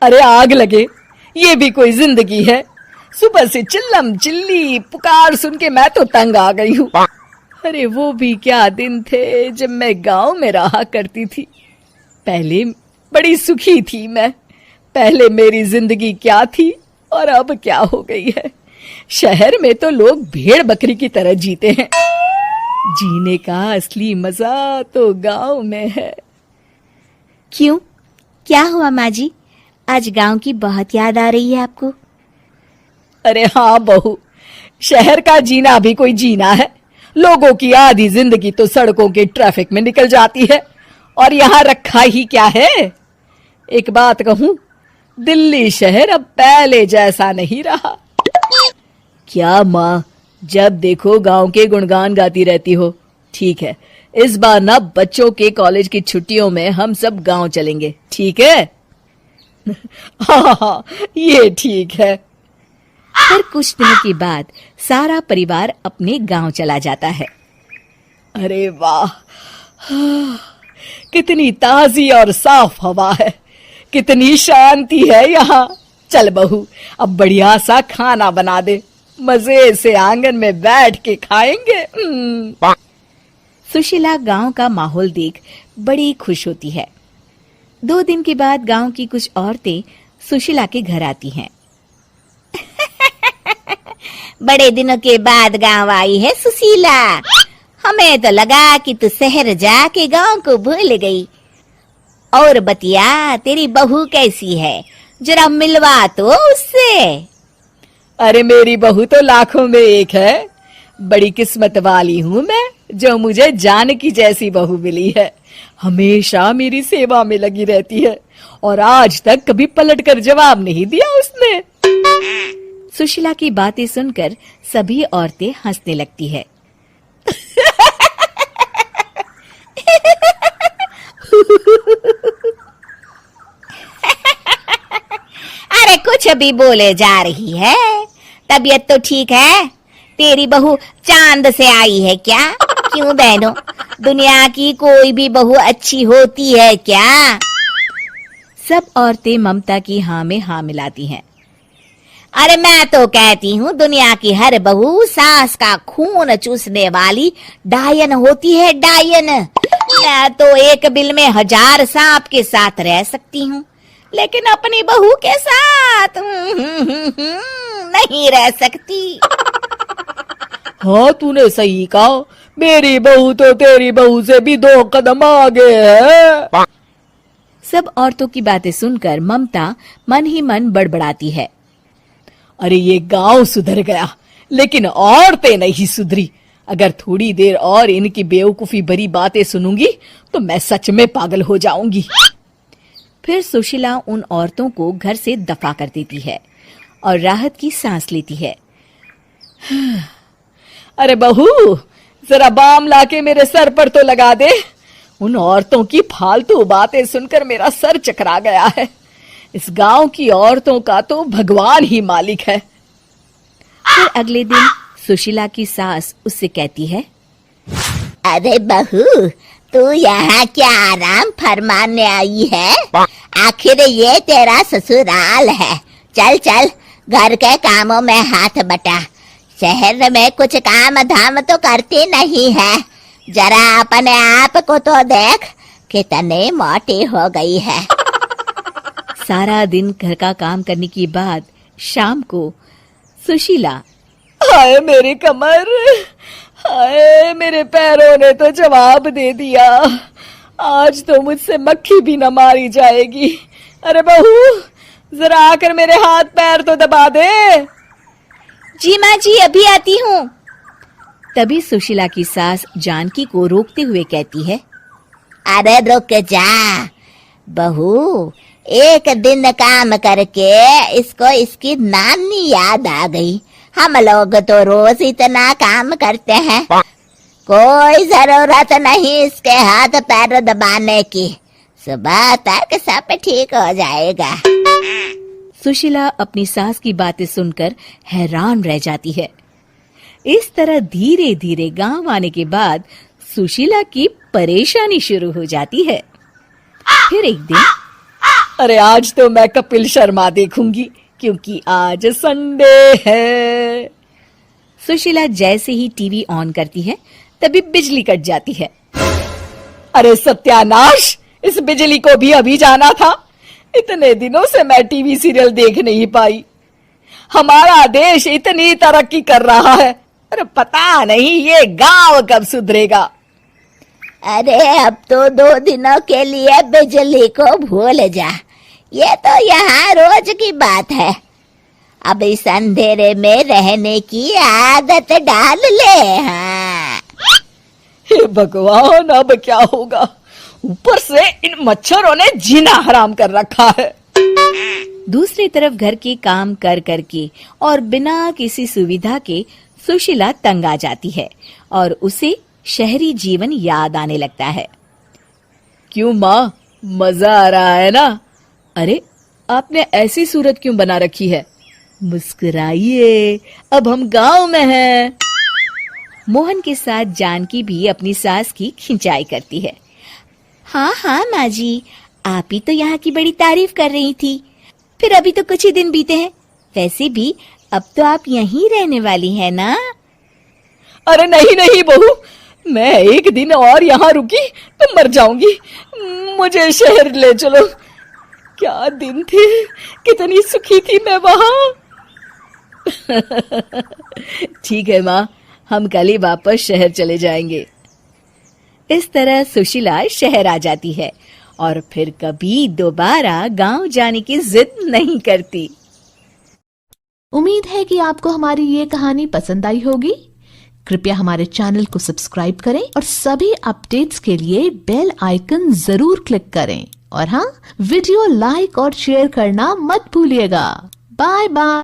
अरे आग लगे, ये भी कोई जिंदगी है। सुबह से चिल्लम चिल्ली पुकार सुन के मैं तो तंग आ गई हूँ। अरे वो भी क्या दिन थे जब मैं गांव में रहा करती थी। पहले बड़ी सुखी थी मैं। पहले मेरी जिंदगी क्या थी और अब क्या हो गई है। शहर में तो लोग भेड़ बकरी की तरह जीते हैं। जीने का असली मजा तो गांव में है। क्यों, क्या हुआ माँ जी? आज गांव की बहुत याद आ रही है आपको? अरे हाँ बहू, शहर का जीना भी कोई जीना है। लोगों की आधी जिंदगी तो सड़कों के ट्रैफिक में निकल जाती है और यहाँ रखा ही क्या है। एक बात कहूँ, दिल्ली शहर अब पहले जैसा नहीं रहा। क्या माँ, जब देखो गांव के गुणगान गाती रहती हो। ठीक है, इस बार ना बच्चों के कॉलेज की छुट्टियों में हम सब गांव चलेंगे, ठीक है? हाँ, ये ठीक है। फिर कुछ दिनों के बाद सारा परिवार अपने गांव चला जाता है। अरे वाह, कितनी ताजी और साफ हवा है, कितनी शांति है यहाँ। चल बहू, अब बढ़िया सा खाना बना दे, मजे से आंगन में बैठ के खाएंगे। सुशीला गांव का माहौल देख बड़ी खुश होती है। 2 दिन के बाद गांव की कुछ औरतें सुशीला के घर आती हैं। बड़े दिनों के बाद गांव आई है सुशीला। हमें तो लगा कि तू शहर जाके गांव को भूल गई। और बतिया, तेरी बहू कैसी है? जरा मिलवा तो उससे। अरे मेरी बहू तो लाखों में एक है। बड़ी किस्मत वाली हूँ मैं जो मुझे जानकी जैसी बहू मिली है। हमेशा मेरी सेवा में लगी रहती है और आज तक कभी पलटकर जवाब नहीं दिया उसने। सुशीला की बातें सुनकर सभी औरतें हंसने लगती है। अरे कुछ भी बोले जा रही है। तबीयत तो ठीक है? तेरी बहू चांद से आई है क्या? क्यों बहनों, दुनिया की कोई भी बहू अच्छी होती है क्या? सब औरतें ममता की हाँ में हाँ मिलाती हैं। अरे मैं तो कहती हूँ दुनिया की हर बहू सास का खून चूसने वाली डायन होती है, डायन। मैं तो एक बिल में 1000 सांप के साथ रह सकती हूँ, लेकिन अपनी बहू के साथ नहीं रह सकती। हाँ, तूने सही कहा। मेरी बहू तो तेरी बहू से भी 2 कदम आगे है। सब औरतों की बातें सुनकर ममता मन ही मन बड़बड़ाती है। अरे ये गांव सुधर गया, लेकिन औरतें नहीं सुधरी। अगर थोड़ी देर और इनकी बेवकूफी भरी बातें सुनूंगी तो मैं सच में पागल हो जाऊंगी। फिर सुशीला उन औरतों को घर से दफा कर देती है और राहत की सांस लेती है। अरे बहू, जरा बाम लाके मेरे सर पर तो लगा दे। उन औरतों की फालतू बातें सुनकर मेरा सर चकरा गया है। इस गांव की औरतों का तो भगवान ही मालिक है। फिर अगले दिन सुशीला की सास उससे कहती है, अरे बहू, तू यहाँ क्या आराम फरमाने आई है? आखिर ये तेरा ससुराल है। चल चल, घर के कामों में हाथ बटा। शहर में कुछ काम धाम तो करती नहीं है। जरा अपने आप को तो देख, कितनी मोटी हो गई है। सारा दिन घर का काम करने के बाद शाम को सुशीला, हाय मेरी कमर, हाय मेरे पैरों ने तो जवाब दे दिया। आज तो मुझसे मक्खी भी न मारी जाएगी। अरे बहू, जरा आकर मेरे हाथ पैर तो दबा दे। जी माँ जी, अभी आती हूँ। तभी सुशीला की सास जानकी को रोकते हुए कहती है, अरे रुक जा बहू, एक दिन काम करके इसको इसकी नानी याद आ गई। हम लोग तो रोज इतना काम करते हैं, कोई जरूरत नहीं इसके हाथ पैर दबाने की। सुबह तक सब ठीक हो जाएगा। सुशीला अपनी सास की बातें सुनकर हैरान रह जाती है। इस तरह धीरे धीरे गांव आने के बाद सुशीला की परेशानी शुरू हो जाती है। फिर एक दिन अरे आज तो मैं कपिल शर्मा देखूंगी क्योंकि आज संडे है। सुशीला जैसे ही टीवी ऑन करती है तभी बिजली कट जाती है। अरे सत्यानाश, इस बिजली को भी अभी जाना था। इतने दिनों से मैं टीवी सीरियल देख नहीं पाई। हमारा देश इतनी तरक्की कर रहा है, अरे पता नहीं ये गांव कब सुधरेगा। अरे अब तो 2 दिनों के लिए बिजली को भूल जा, ये तो यहाँ रोज की बात है। अब इस अंधेरे में रहने की आदत डाल ले। हाँ। हे भगवान, अब क्या होगा? ऊपर से इन मच्छरों ने जीना हराम कर रखा है। दूसरी तरफ घर के काम कर करके और बिना किसी सुविधा के सुशीला तंग आ जाती है और उसे शहरी जीवन याद आने लगता है। क्यों माँ, मजा आ रहा है ना? अरे आपने ऐसी सूरत क्यों बना रखी है? मुस्कुराइए, अब हम गांव में हैं। मोहन के साथ जानकी भी अपनी सास की खिंचाई करती है। हाँ हाँ माँ जी, आप ही तो यहाँ की बड़ी तारीफ कर रही थी। फिर अभी तो कुछ ही दिन बीते हैं, वैसे भी अब तो आप यहीं रहने वाली हैं ना? अरे नहीं नहीं बहू, मैं एक दिन और यहाँ रुकी तो मर जाऊंगी। मुझे शहर ले चलो। क्या दिन थे, कितनी सुखी थी मैं वहां। ठीक है माँ, हम कल ही वापस शहर चले जाएंगे। इस तरह सुशीला शहर आ जाती है और फिर कभी दोबारा गांव जाने की जिद नहीं करती। उम्मीद है कि आपको हमारी ये कहानी पसंद आई होगी। कृपया हमारे चैनल को सब्सक्राइब करें और सभी अपडेट्स के लिए बेल आइकन जरूर क्लिक करें। और हाँ, वीडियो लाइक और शेयर करना मत भूलिएगा। Bye bye.